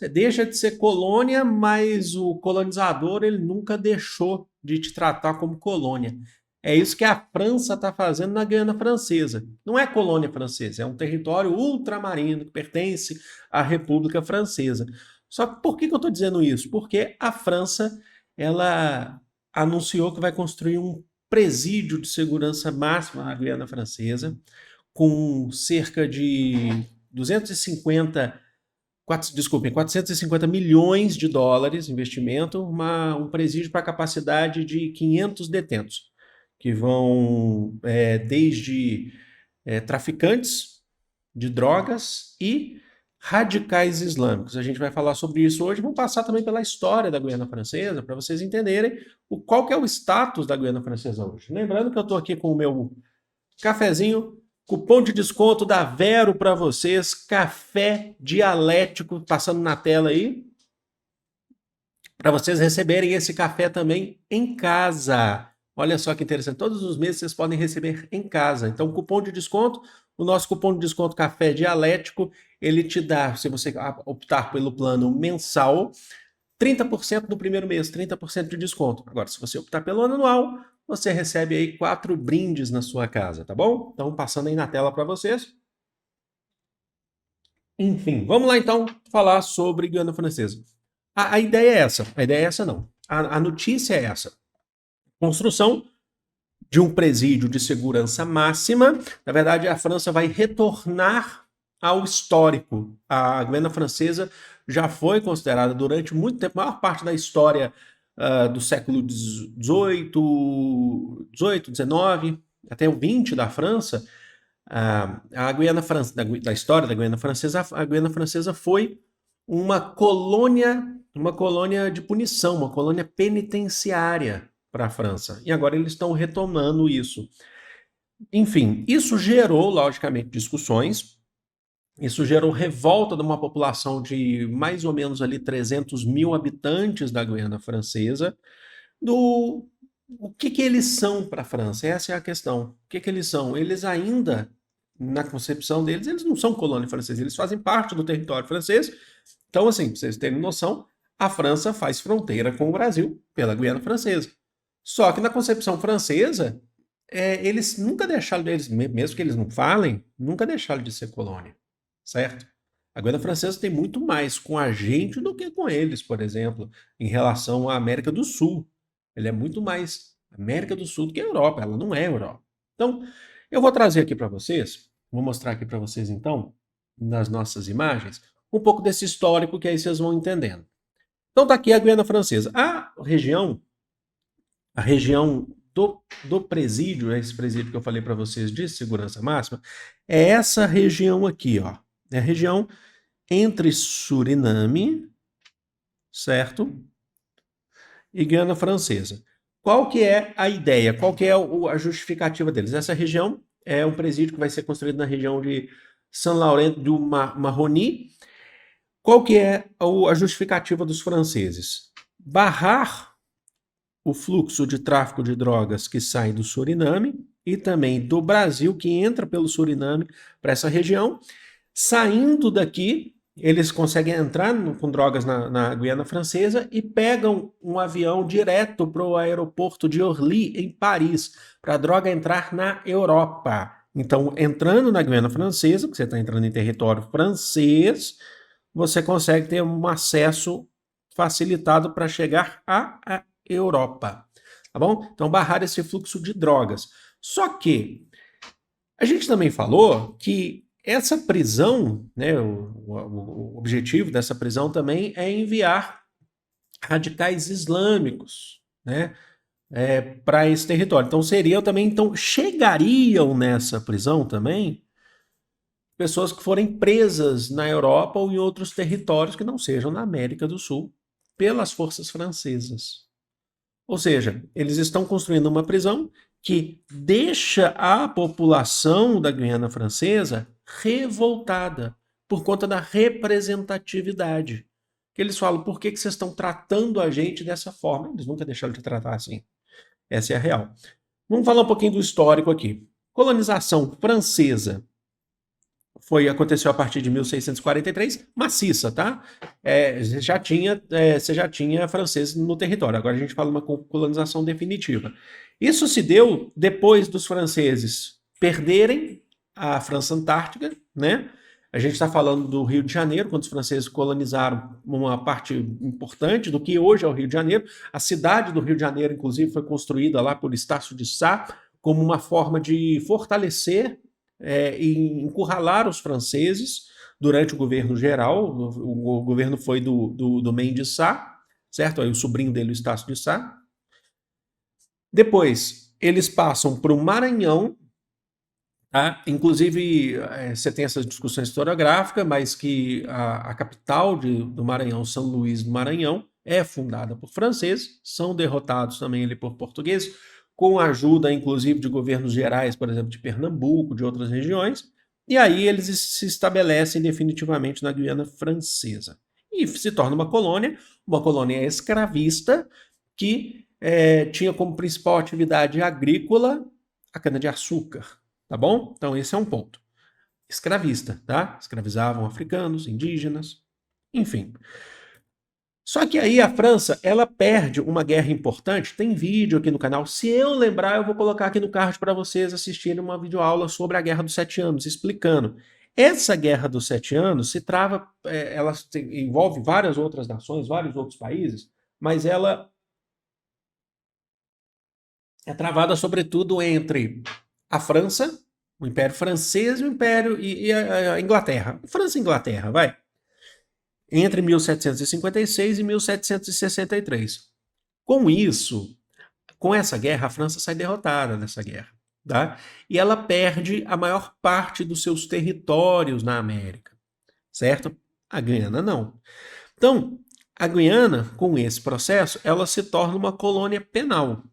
Você deixa de ser colônia, mas o colonizador ele nunca deixou de te tratar como colônia. É isso que a França está fazendo na Guiana Francesa. Não é colônia francesa, é um território ultramarino que pertence à República Francesa. Só que por que eu estou dizendo isso? Porque a França ela anunciou que vai construir um presídio de segurança máxima na Guiana Francesa, com cerca de 250 450 milhões de dólares de investimento, um presídio para capacidade de 500 detentos, que vão desde traficantes de drogas e radicais islâmicos. A gente vai falar sobre isso hoje. Vamos passar também pela história da Guiana Francesa, para vocês entenderem qual que é o status da Guiana Francesa hoje. Lembrando que eu estou aqui com o meu cafezinho, cupom de desconto da Vero para vocês, café dialético, passando na tela aí, para vocês receberem esse café também em casa. Olha só que interessante, todos os meses vocês podem receber em casa. Então, cupom de desconto, o nosso cupom de desconto Café Dialético, ele te dá, se você optar pelo plano mensal, 30% no primeiro mês, 30% de desconto. Agora, se você optar pelo anual, você recebe aí 4 brindes na sua casa, tá bom? Então, passando aí na tela para vocês. Enfim, vamos lá então falar sobre Guiana Francesa. A ideia é essa. A ideia é essa não. A notícia é essa. Construção de um presídio de segurança máxima. Na verdade, a França vai retornar ao histórico. A Guiana Francesa já foi considerada durante muito tempo, a maior parte da história do século XVIII, XIX, até o XX da França, a Guiana da história da Guiana Francesa, a Guiana Francesa foi uma colônia de punição, uma colônia penitenciária para a França. E agora eles estão retomando isso. Enfim, isso gerou, logicamente, discussões. Isso gerou revolta de uma população de mais ou menos ali 300 mil habitantes da Guiana Francesa, do o que eles são para a França? Essa é a questão. O que eles são? Eles ainda, na concepção deles, eles não são colônia francesa, eles fazem parte do território francês. Então, assim, para vocês terem noção, a França faz fronteira com o Brasil pela Guiana Francesa. Só que na concepção francesa, eles nunca deixaram, mesmo que eles não falem, nunca deixaram de ser colônia, certo? A Guiana Francesa tem muito mais com a gente do que com eles, por exemplo, em relação à América do Sul. Ele é muito mais América do Sul do que a Europa, ela não é Europa. Então, eu vou trazer aqui para vocês, vou mostrar aqui para vocês então, nas nossas imagens, um pouco desse histórico que aí vocês vão entendendo. Então tá aqui a Guiana Francesa. A região do presídio, esse presídio que eu falei para vocês de segurança máxima, é essa região aqui, ó. É a região entre Suriname, certo? E Guiana Francesa. Qual que é a ideia? Qual que é a justificativa deles? Essa região é um presídio que vai ser construído na região de Saint-Laurent du Maroni. Qual que é a justificativa dos franceses? Barrar o fluxo de tráfico de drogas que sai do Suriname e também do Brasil, que entra pelo Suriname para essa região. Saindo daqui, eles conseguem entrar com drogas na Guiana Francesa e pegam um avião direto para o aeroporto de Orly, em Paris, para a droga entrar na Europa. Então, entrando na Guiana Francesa, porque você está entrando em território francês, você consegue ter um acesso facilitado para chegar à Europa. Tá bom? Então, barrar esse fluxo de drogas. Só que a gente também falou que essa prisão, né, o objetivo dessa prisão também é enviar radicais islâmicos, né, para esse território. Então chegariam nessa prisão também pessoas que forem presas na Europa ou em outros territórios que não sejam na América do Sul pelas forças francesas. Ou seja, eles estão construindo uma prisão que deixa a população da Guiana Francesa revoltada por conta da representatividade. Que eles falam, por que vocês estão tratando a gente dessa forma? Eles nunca deixaram de tratar assim. Essa é a real. Vamos falar um pouquinho do histórico aqui. Colonização francesa aconteceu a partir de 1643, maciça, tá? Você já tinha franceses no território, agora a gente fala uma colonização definitiva. Isso se deu depois dos franceses perderem a França Antártica, né? A gente está falando do Rio de Janeiro, quando os franceses colonizaram uma parte importante do que hoje é o Rio de Janeiro. A cidade do Rio de Janeiro, inclusive, foi construída lá por Estácio de Sá como uma forma de fortalecer e encurralar os franceses durante o governo geral. O governo foi do Mendes de Sá, certo? Aí o sobrinho dele, o Estácio de Sá. Depois, eles passam para o Maranhão. Tá? Inclusive, você tem essa discussão historiográfica, mas que a capital do Maranhão, São Luís do Maranhão, é fundada por franceses, são derrotados também ali por portugueses, com a ajuda, inclusive, de governos gerais, por exemplo, de Pernambuco, de outras regiões, e aí eles se estabelecem definitivamente na Guiana Francesa. E se torna uma colônia escravista, que tinha como principal atividade agrícola a cana-de-açúcar. Tá bom? Então esse é um ponto. Escravista, tá? Escravizavam africanos, indígenas, enfim. Só que aí a França, ela perde uma guerra importante. Tem vídeo aqui no canal. Se eu lembrar, eu vou colocar aqui no card para vocês assistirem uma videoaula sobre a Guerra dos Sete Anos, explicando. Essa Guerra dos Sete Anos se trava, ela envolve várias outras nações, vários outros países, mas ela é travada sobretudo entre a França, o Império Francês e o Império e a Inglaterra. França e Inglaterra, vai. Entre 1756 e 1763. Com isso, com essa guerra, a França sai derrotada nessa guerra. Tá? E ela perde a maior parte dos seus territórios na América. Certo? A Guiana não. Então, a Guiana, com esse processo, ela se torna uma colônia penal.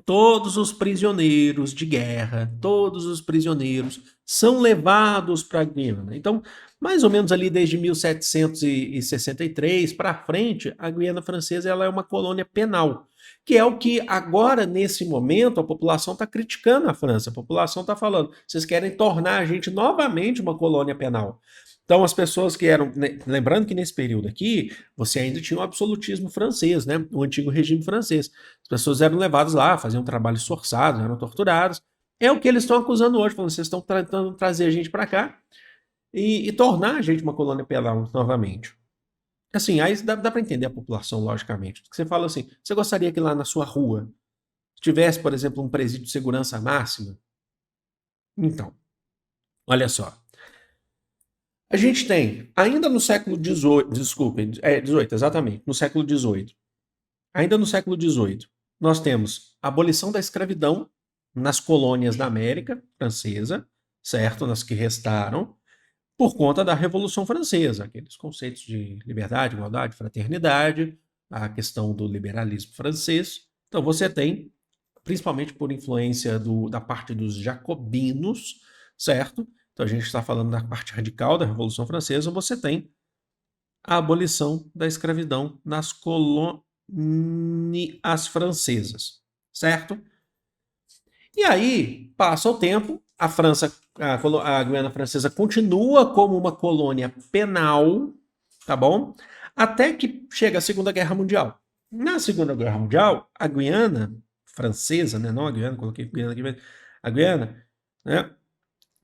Todos os prisioneiros de guerra, todos os prisioneiros são levados para a Guiana. Então, mais ou menos ali desde 1763 para frente, a Guiana Francesa ela é uma colônia penal, que é o que agora, nesse momento, a população está criticando a França. A população está falando, vocês querem tornar a gente novamente uma colônia penal. Então, as pessoas que eram. Lembrando que nesse período aqui, você ainda tinha o absolutismo francês, né? O antigo regime francês. As pessoas eram levadas lá, faziam trabalhos forçados, eram torturadas. É o que eles estão acusando hoje, falando vocês estão tentando trazer a gente para cá e tornar a gente uma colônia penal novamente. Assim, aí dá para entender a população, logicamente. Você fala assim: você gostaria que lá na sua rua tivesse, por exemplo, um presídio de segurança máxima? Então, olha só. A gente tem, ainda no século XVIII, desculpe, XVIII, exatamente, no século XVIII. Ainda no século XVIII, nós temos a abolição da escravidão nas colônias da América Francesa, certo? Nas que restaram, por conta da Revolução Francesa, aqueles conceitos de liberdade, igualdade, fraternidade, a questão do liberalismo francês. Então você tem, principalmente por influência da parte dos jacobinos, certo? Então a gente está falando da parte radical da Revolução Francesa, você tem a abolição da escravidão nas colônias francesas, certo? E aí, passa o tempo, a Guiana Francesa continua como uma colônia penal, tá bom? Até que chega a Segunda Guerra Mundial. Na Segunda Guerra Mundial, a Guiana Francesa, né, não a Guiana, coloquei Guiana aqui, a Guiana, né,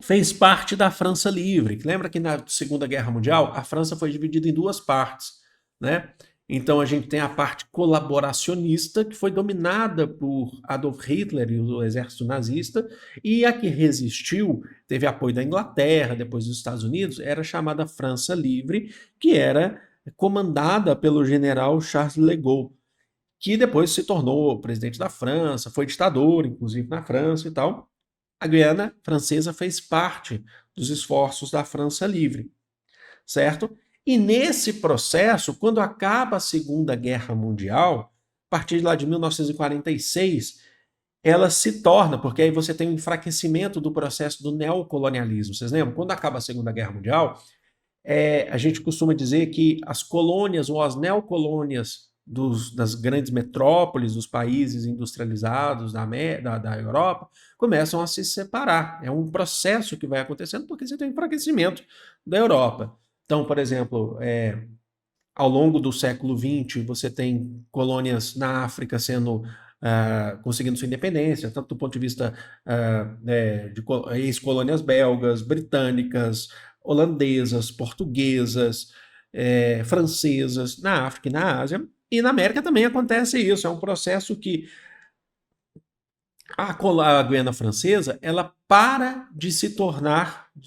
fez parte da França Livre. Lembra que na Segunda Guerra Mundial a França foi dividida em duas partes, né? Então a gente tem a parte colaboracionista, que foi dominada por Adolf Hitler e o exército nazista, e a que resistiu, teve apoio da Inglaterra, depois dos Estados Unidos, era chamada França Livre, que era comandada pelo general Charles de Gaulle, que depois se tornou presidente da França, foi ditador, inclusive, na França e tal. A Guiana Francesa fez parte dos esforços da França Livre, certo? E nesse processo, quando acaba a Segunda Guerra Mundial, a partir de lá de 1946, ela se torna, porque aí você tem um enfraquecimento do processo do neocolonialismo. Vocês lembram? Quando acaba a Segunda Guerra Mundial, a gente costuma dizer que as colônias ou as neocolônias das grandes metrópoles, dos países industrializados da Europa, começam a se separar. É um processo que vai acontecendo porque você tem um enfraquecimento da Europa. Então, por exemplo, ao longo do século XX, você tem colônias na África conseguindo sua independência, tanto do ponto de vista de ex-colônias belgas, britânicas, holandesas, portuguesas, francesas, na África e na Ásia. E na América também acontece isso. É um processo que a Guiana Francesa, ela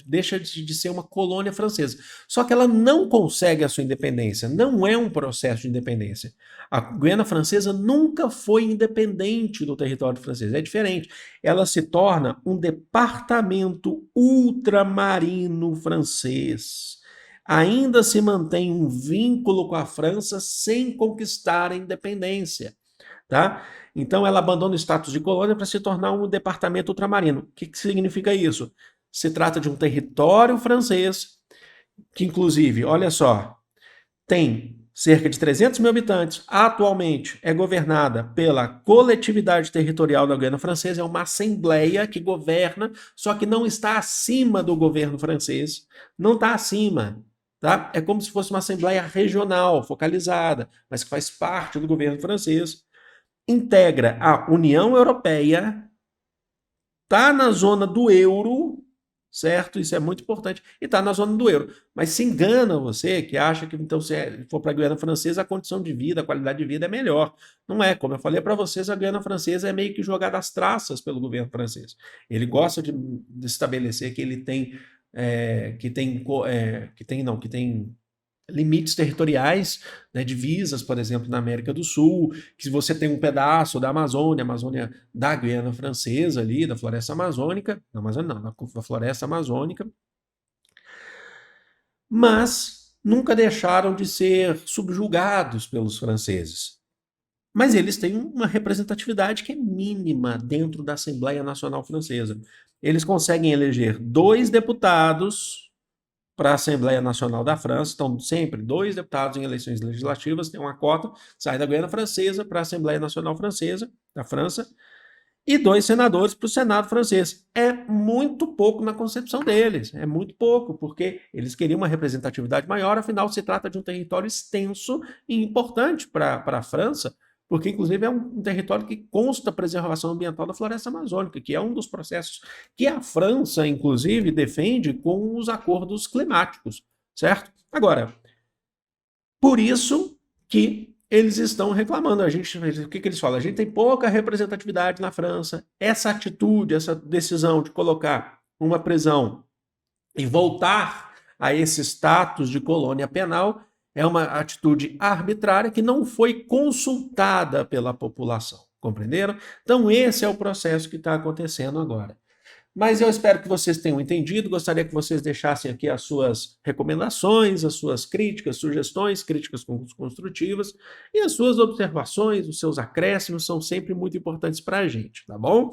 deixa de ser uma colônia francesa. Só que ela não consegue a sua independência, não é um processo de independência. A Guiana Francesa nunca foi independente do território francês, é diferente. Ela se torna um departamento ultramarino francês. Ainda se mantém um vínculo com a França sem conquistar a independência. Tá? Então ela abandona o status de colônia para se tornar um departamento ultramarino. O que significa isso? Se trata de um território francês que, inclusive, olha só, tem cerca de 300 mil habitantes, atualmente é governada pela coletividade territorial da Guiana Francesa, é uma assembleia que governa, só que não está acima do governo francês, não está acima. Tá? É como se fosse uma assembleia regional, focalizada, mas que faz parte do governo francês, integra a União Europeia, está na zona do euro, certo? Isso é muito importante. E está na zona do euro. Mas se engana você que acha que, então, se for para a Guiana Francesa, a condição de vida, a qualidade de vida é melhor. Não é. Como eu falei para vocês, a Guiana Francesa é meio que jogada às traças pelo governo francês. Ele gosta de estabelecer que ele tem. Que tem limites territoriais, né, divisas, por exemplo, na América do Sul, que você tem um pedaço da Amazônia, da Guiana Francesa ali, da floresta amazônica, na Amazônia não, da floresta amazônica, mas nunca deixaram de ser subjugados pelos franceses. Mas eles têm uma representatividade que é mínima dentro da Assembleia Nacional Francesa. Eles conseguem eleger 2 deputados para a Assembleia Nacional da França. Então, sempre 2 deputados em eleições legislativas, tem uma cota, sai da Guiana Francesa para a Assembleia Nacional Francesa, da França, e 2 senadores para o Senado francês. É muito pouco na concepção deles, é muito pouco, porque eles queriam uma representatividade maior, afinal se trata de um território extenso e importante para a França, porque inclusive é um território que consta a preservação ambiental da floresta amazônica, que é um dos processos que a França, inclusive, defende com os acordos climáticos, certo? Agora, por isso que eles estão reclamando. O que eles falam? A gente tem pouca representatividade na França. Essa atitude, essa decisão de colocar uma prisão e voltar a esse status de colônia penal é uma atitude arbitrária que não foi consultada pela população. Compreenderam? Então, esse é o processo que está acontecendo agora. Mas eu espero que vocês tenham entendido. Gostaria que vocês deixassem aqui as suas recomendações, as suas críticas, sugestões, críticas construtivas e as suas observações, os seus acréscimos são sempre muito importantes para a gente, tá bom?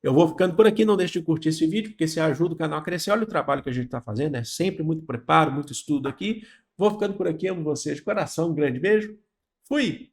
Eu vou ficando por aqui, não deixe de curtir esse vídeo, porque se ajuda o canal a crescer. Olha o trabalho que a gente está fazendo, é sempre muito preparo, muito estudo aqui. Vou ficando por aqui, amo vocês de coração, um grande beijo. Fui!